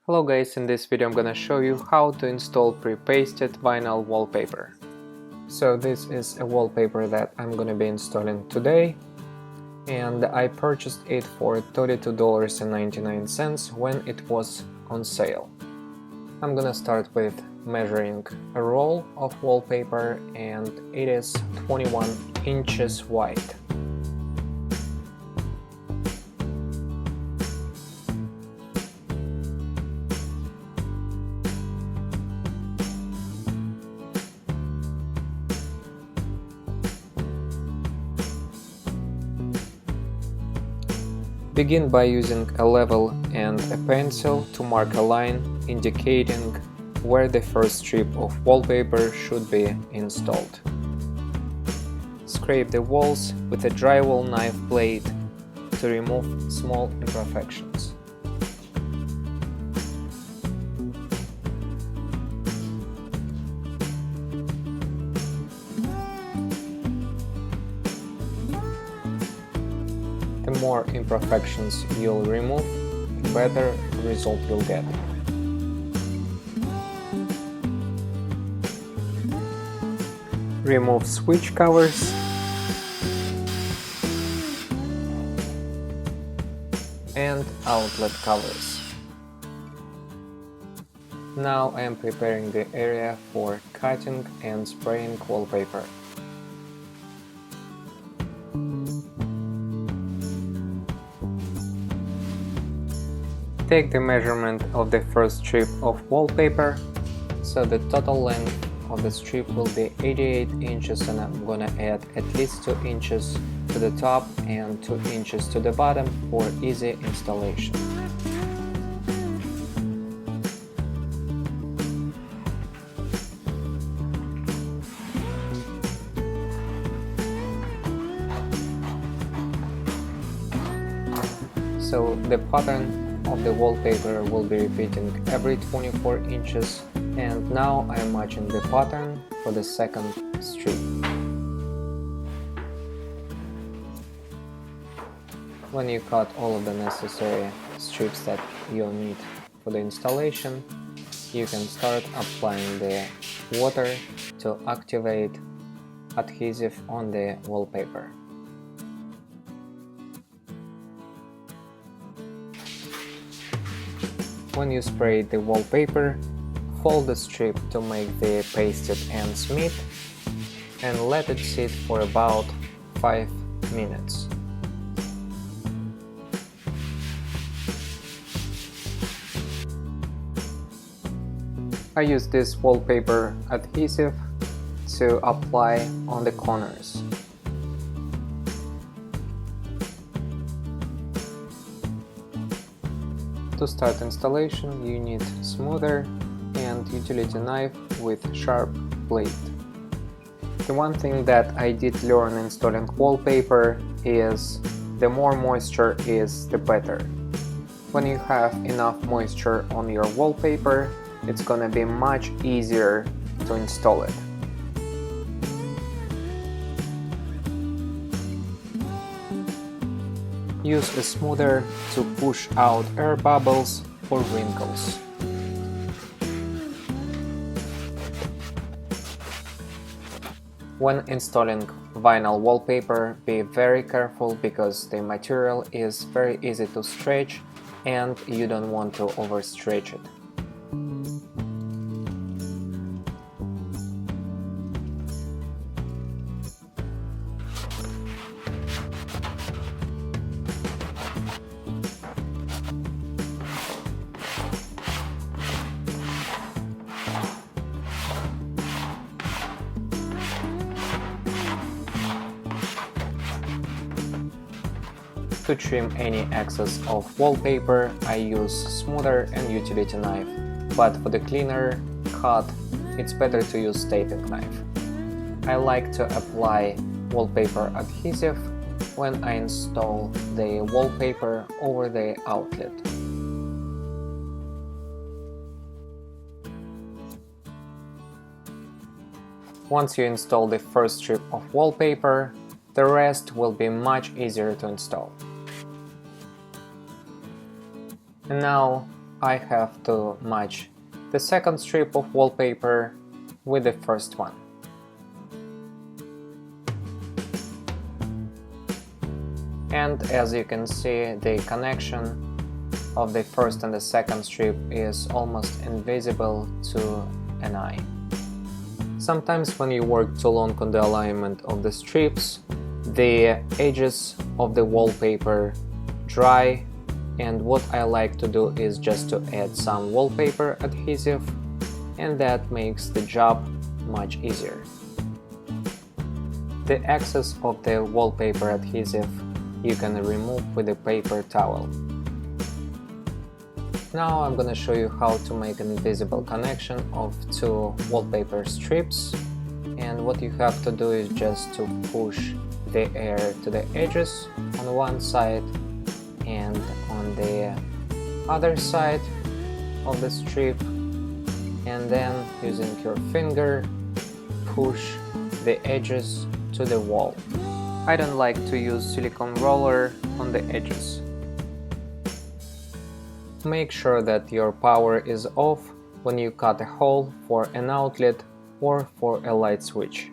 Hello guys, in this video I'm gonna show you how to install pre-pasted vinyl wallpaper. So this is a wallpaper that I'm gonna be installing today, and I purchased it for $32.99 when it was on sale. I'm gonna start with measuring a roll of wallpaper, and it is 21 inches wide. Begin by using a level and a pencil to mark a line indicating where the first strip of wallpaper should be installed. Scrape the walls with a drywall knife blade to remove small imperfections. The more imperfections you'll remove, the better result you'll get. Remove switch covers and outlet covers. Now I am preparing the area for cutting and spraying wallpaper. Take the measurement of the first strip of wallpaper, so the total length of the strip will be 88 inches, and I'm gonna add at least 2 inches to the top and 2 inches to the bottom for easy installation. So the pattern of the wallpaper will be repeating every 24 inches, and now I am matching the pattern for the second strip. When you cut all of the necessary strips that you'll need for the installation, you can start applying the water to activate adhesive on the wallpaper. When you spray the wallpaper, fold the strip to make the pasted ends meet and let it sit for about 5 minutes. I use this wallpaper adhesive to apply on the corners. To start installation, you need smoother and utility knife with sharp blade. The one thing that I did learn installing wallpaper is the more moisture is the better. When you have enough moisture on your wallpaper, it's gonna be much easier to install it. Use a smoother to push out air bubbles or wrinkles. When installing vinyl wallpaper, be very careful because the material is very easy to stretch and you don't want to overstretch it. To trim any excess of wallpaper, I use smoother and utility knife, but for the cleaner cut, it's better to use taping knife. I like to apply wallpaper adhesive when I install the wallpaper over the outlet. Once you install the first strip of wallpaper, the rest will be much easier to install. And now I have to match the second strip of wallpaper with the first one. And as you can see, the connection of the first and the second strip is almost invisible to an eye. Sometimes when you work too long on the alignment of the strips, the edges of the wallpaper dry, and what I like to do is just to add some wallpaper adhesive, and that makes the job much easier. The excess of the wallpaper adhesive you can remove with a paper towel. Now I'm gonna show you how to make an invisible connection of two wallpaper strips, and what you have to do is just to push the air to the edges on one side and on the other side of the strip, and then using your finger push the edges to the wall. I don't like to use silicone roller on the edges. Make sure that your power is off when you cut a hole for an outlet or for a light switch.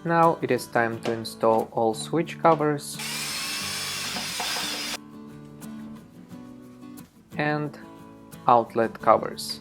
Now it is time to install all switch covers and outlet covers.